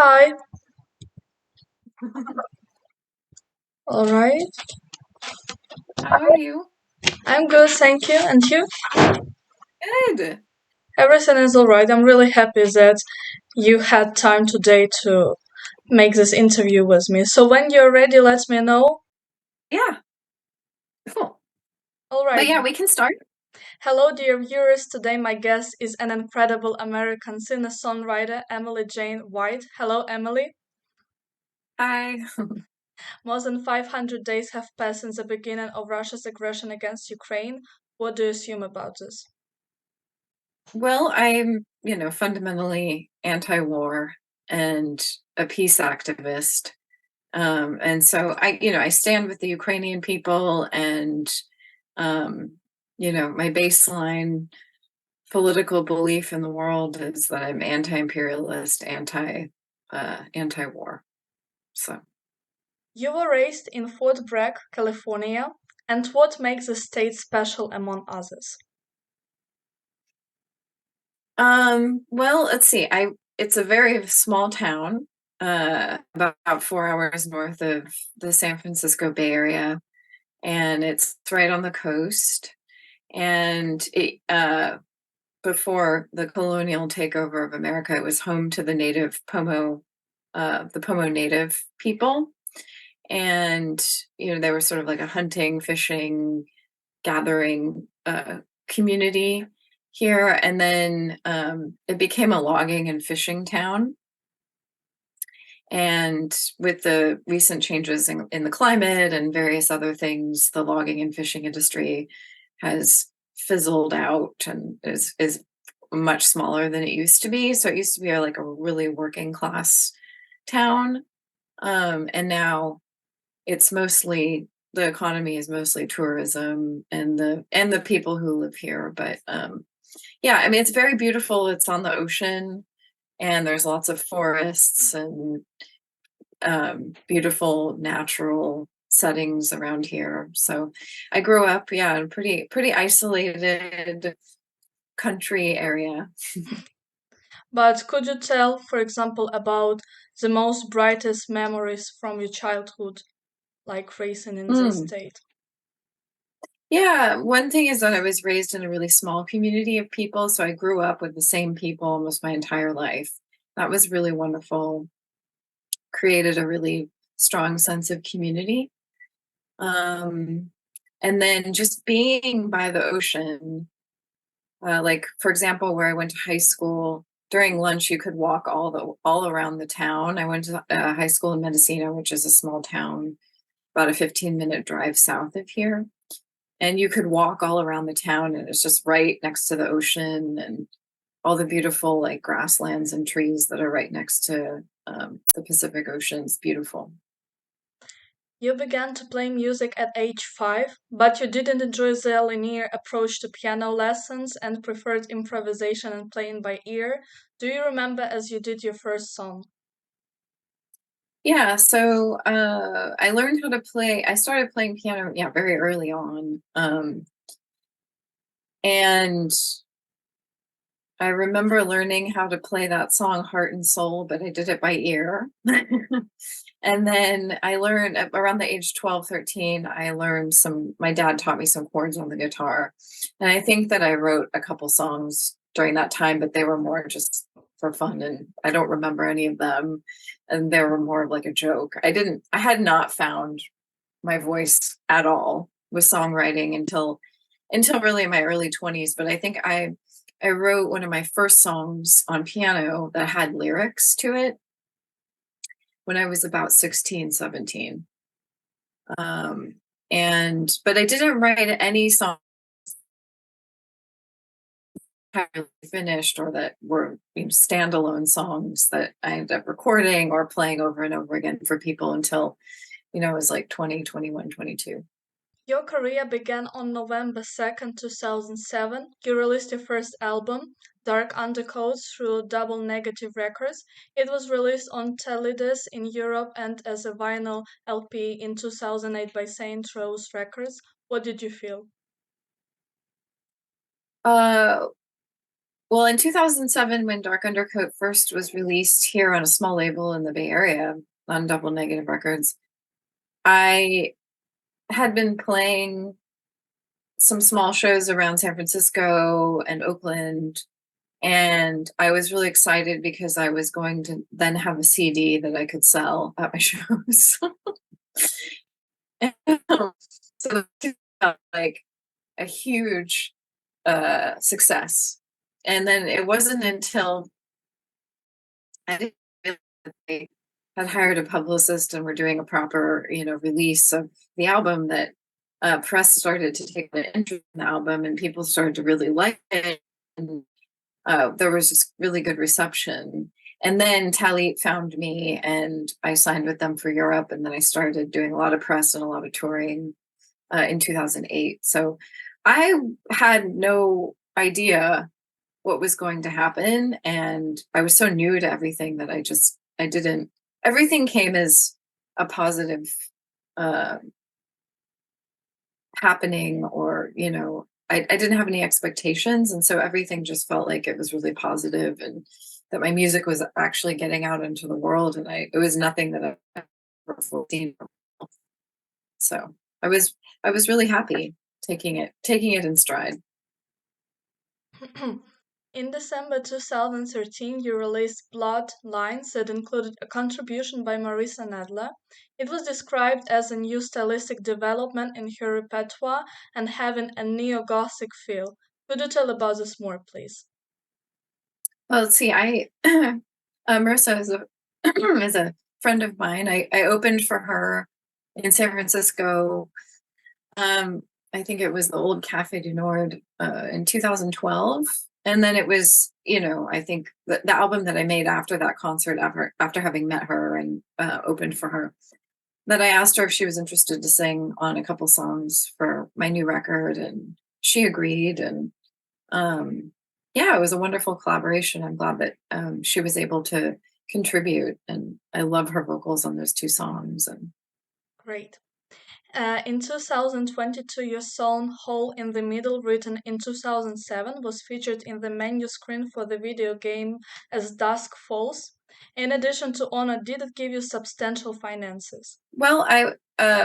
Hi. All right. How are you? I'm good, thank you. And you? Good. Everything is all right. I'm really happy that you had time today to make this interview with me. So when you're ready, let me know. Yeah, cool. All But right. yeah, we can start. Hello, dear viewers. Today my guest is an incredible American singer-songwriter, Emily Jane White. Hello, Emily. Hi. More than 500 days have passed since the beginning of Russia's aggression against Ukraine. What do you assume about this? Well, I'm, fundamentally anti-war and a peace activist. And so I stand with the Ukrainian people and, um, my baseline political belief in the world is that I'm anti-imperialist, anti-war. So. You were raised in Fort Bragg, California, and what makes the state special among others? Well, let's see. It's a very small town, about 4 hours north of the San Francisco Bay Area, and it's right on the coast. And before the colonial takeover of America, it was home to the Pomo Native people, and they were sort of like a hunting, fishing, gathering community here, and then it became a logging and fishing town. And with the recent changes in the climate and various other things, the logging and fishing industry has fizzled out and is much smaller than it used to be. So it used to be like a really working class town, and now it's mostly the economy is mostly tourism and the people who live here. But yeah, I mean, it's very beautiful. It's on the ocean, and there's lots of forests and beautiful natural settings around here. So I grew up, yeah, in a pretty isolated country area. But could you tell, for example, about the most brightest memories from your childhood, like racing in this Mm. state? Yeah, one thing is that I was raised in a really small community of people, so I grew up with the same people almost my entire life. That was really wonderful. Created a really strong sense of community. Um, and then just being by the ocean, like for example, where I went to high school, during lunch you could walk all around the town. I went to high school in Mendocino, which is a small town about a 15-minute drive south of here, and you could walk all around the town, and it's just right next to the ocean and all the beautiful like grasslands and trees that are right next to the Pacific Ocean. It's beautiful. You began to play music at age 5, but you didn't enjoy the linear approach to piano lessons and preferred improvisation and playing by ear. Do you remember as you did your first song? Yeah, so I learned how to play. I started playing piano, yeah, very early on, and I remember learning how to play that song "Heart and Soul," but I did it by ear. And then I learned around the age 12, 13, I learned my dad taught me some chords on the guitar. And I think that I wrote a couple songs during that time, but they were more just for fun. And I don't remember any of them. And they were more of like a joke. I had not found my voice at all with songwriting until really my early 20s. But I think I wrote one of my first songs on piano that had lyrics to it when I was about 16, 17. Um, but I didn't write any songs that I finished or that were standalone songs that I ended up recording or playing over and over again for people until, I was like 20, 21, 22. Your career began on November 2nd, 2007. You released your first album, Dark Undercoats, through Double Negative Records. It was released on Telidus in Europe and as a vinyl LP in 2008 by Saint Rose Records. What did you feel? Uh, Well, in 2007, when Dark Undercoat first was released here on a small label in the Bay Area on Double Negative Records, I had been playing some small shows around San Francisco and Oakland, and I was really excited because I was going to then have a CD that I could sell at my shows. So it felt like a huge success. And then it wasn't until I didn't realize that they had hired a publicist and were doing a proper, release of the album that press started to take an interest in the album and people started to really like it. And there was just really good reception. And then Talit found me and I signed with them for Europe. And then I started doing a lot of press and a lot of touring in 2008. So I had no idea what was going to happen. And I was so new to everything that I didn't, everything came as a positive uh, happening, or, I didn't have any expectations. And so everything just felt like it was really positive and that my music was actually getting out into the world. And it was nothing that I ever foreseen. So I was really happy taking it in stride. In December 2013, you released Blood Lines that included a contribution by Marissa Nadler. It was described as a new stylistic development in her repertoire and having a neo-Gothic feel. Could you tell about this more, please? Well, see, Marissa is a is a friend of mine. I opened for her in San Francisco. Um, I think it was the old Cafe du Nord in 2012. And then it was, I think the album that I made after that concert, after having met her and opened for her, that I asked her if she was interested to sing on a couple songs for my new record, and she agreed. And yeah, it was a wonderful collaboration. I'm glad that she was able to contribute, and I love her vocals on those two songs. And Great. In 2022, your song Hole in the Middle, written in 2007, was featured in the menu screen for the video game as Dusk Falls. In addition to honor, did it give you substantial finances? well, I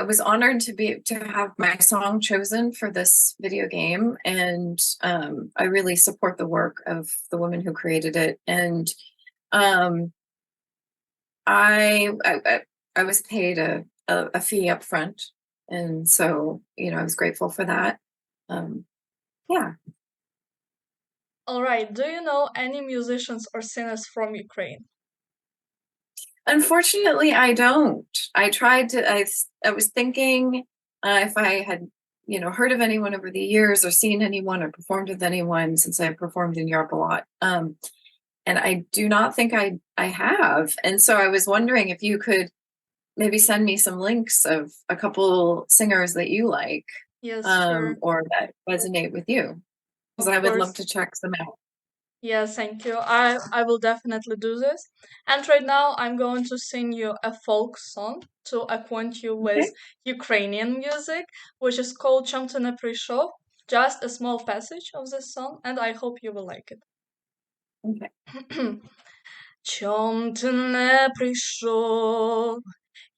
was honored to have my song chosen for this video game, and I really support the work of the woman who created it. And um, I was paid a fee up front, and so I was grateful for that. Um, yeah. All right, do you know any musicians or singers from Ukraine? Unfortunately, I don't. I tried to. I was thinking if I had heard of anyone over the years or seen anyone or performed with anyone, since I performed in Europe a lot. And I do not think I have. And so I was wondering if you could maybe send me some links of a couple singers that you like, Yes, sure. or that resonate with you, because Of I would love course. to check them out. Yes, thank you. I will definitely do this. And right now, I'm going to sing you a folk song to acquaint you with Okay. Ukrainian music, which is called Чом ти не прийшов. Just a small passage of this song, and I hope you will like it. Okay. Чом ти не прийшов,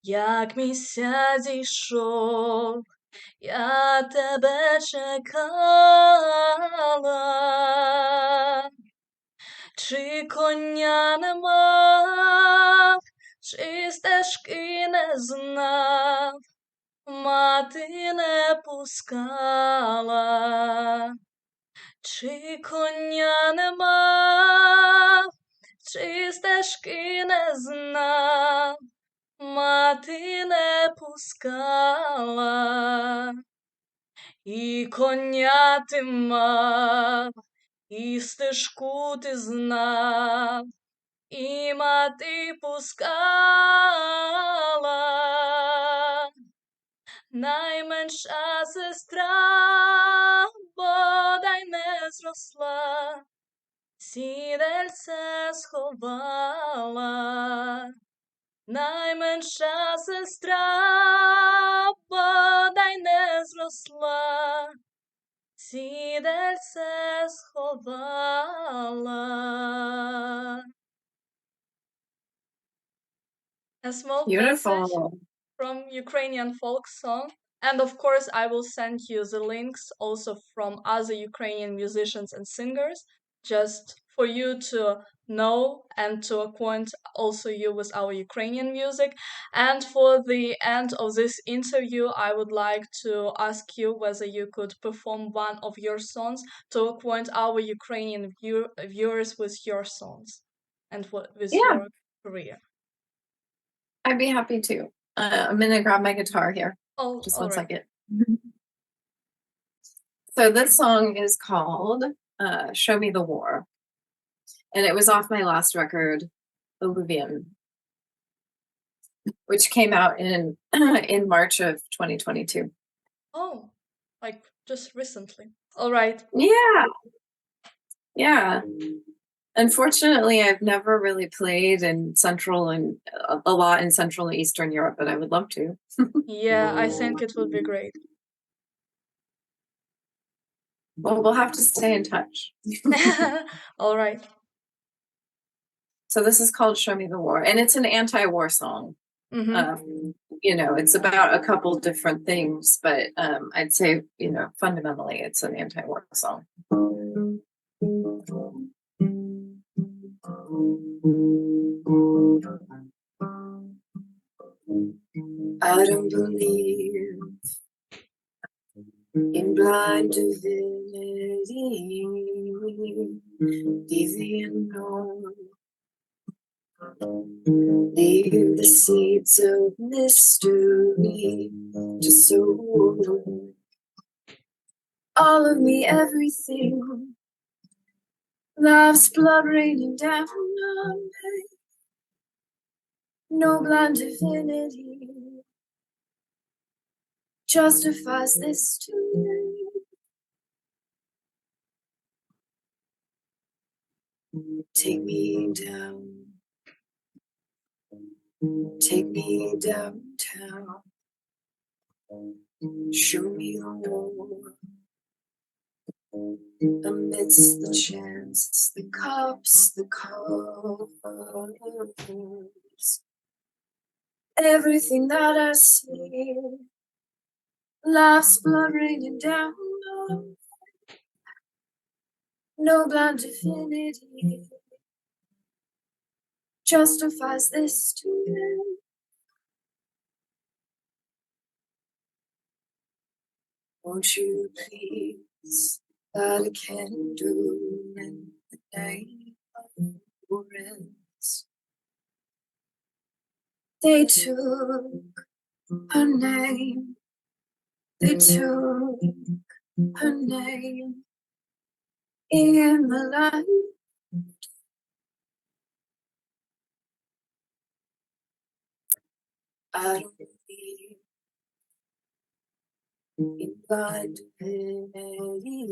як місяць зійшов, я тебе чекала. Чи коня не мав, чи стежки не знав, мати не пускала, чи коня не мав, чи стежки не знав, мати не пускала, і коня ти мав, і стежку ти знав, і мати пускала, найменша сестра бодай не зросла, сідельце сховала, найменша сестра бодай не зросла, сідельце сховала. A small passage Beautiful. from Ukrainian folk song. And of course, I will send you the links also from other Ukrainian musicians and singers, just for you to know and to acquaint also you with our Ukrainian music. And for the end of this interview, I would like to ask you whether you could perform one of your songs to acquaint our Ukrainian viewers with your songs and with Yeah, your career. I'd be happy to. I'm gonna grab my guitar here. Oh, Just all one right. second. So this song is called Show Me the War. And it was off my last record, Oblivion, which came out in in March of 2022. Oh, like just recently. All right. Yeah, yeah. Unfortunately, I've never really played in Central and a lot in Central and Eastern Europe, but I would love to. Yeah, I think it would be great. Well, we'll have to stay in touch. All right. So this is called Show Me the War, and it's an anti-war song. Mm-hmm. It's about a couple different things, but I'd say, fundamentally it's an anti-war song. I don't believe in blind divinity, leave the unknown, leave the seeds of mystery to sow. All of me, everything, life's blood raining down on me, no blind divinity justifies this to me. Take me down, take me downtown, show me the war. Amidst the chants, the cups, the colors, everything that I see, life's blood raining down on, no blind divinity justifies this to me. Won't you please light a candle in the name of warrants? They took her name, they took her name in the light. I don't believe in blind divinity,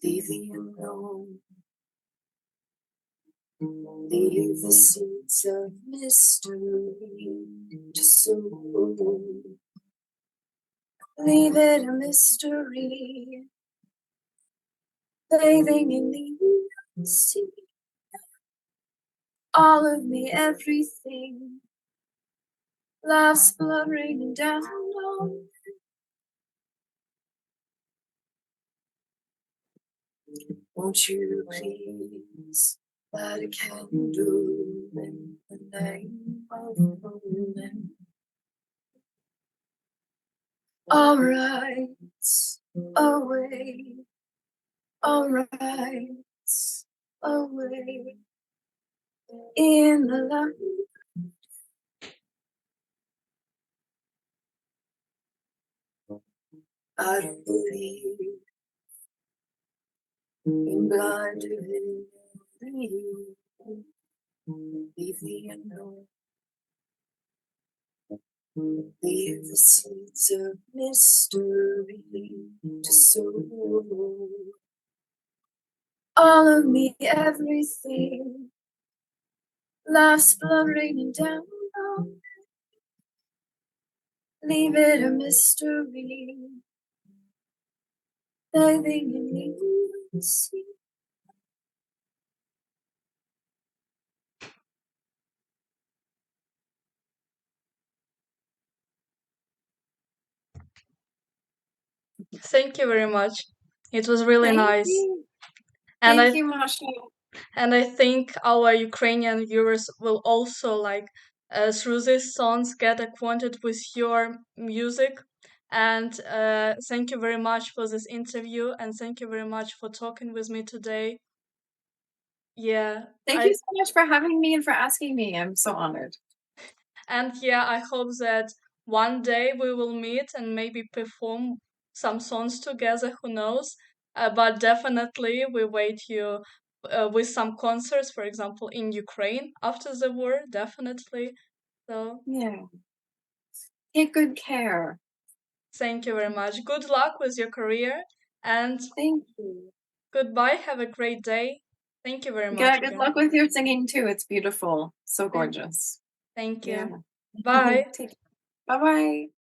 leave the unknown, leave the seeds of mystery to sow. Leave it a mystery, bathing in the sea. All of me, everything, life's blood raining down on. Won't you please light a candle in the name of woman? All right, away, all right, away in the light. I don't believe in blind divinity, leave the unknown, leave the seeds of mystery to sow. All of me, everything, life's blood raining down on, leave it a mystery, Bathing in you, see. Thank you very much. It was really Thank nice. you. And Thank I you, Masha. and I think our Ukrainian viewers will also like through these songs get acquainted with your music. And thank you very much for this interview, and thank you very much for talking with me today. Yeah, Thank you so much for having me and for asking me. I'm so honored. and yeah, I hope that one day we will meet and maybe perform some songs together. Who knows? But definitely, we wait you with some concerts, for example, in Ukraine after the war. Definitely. So Yeah. Take good care. thank you very much. Good luck with your career and Thank you. goodbye. Have a great day. Thank you very much Yeah, good again. luck with your singing too. It's beautiful. So Thank, gorgeous. thank Yeah. you. Bye. Take care. Bye-bye.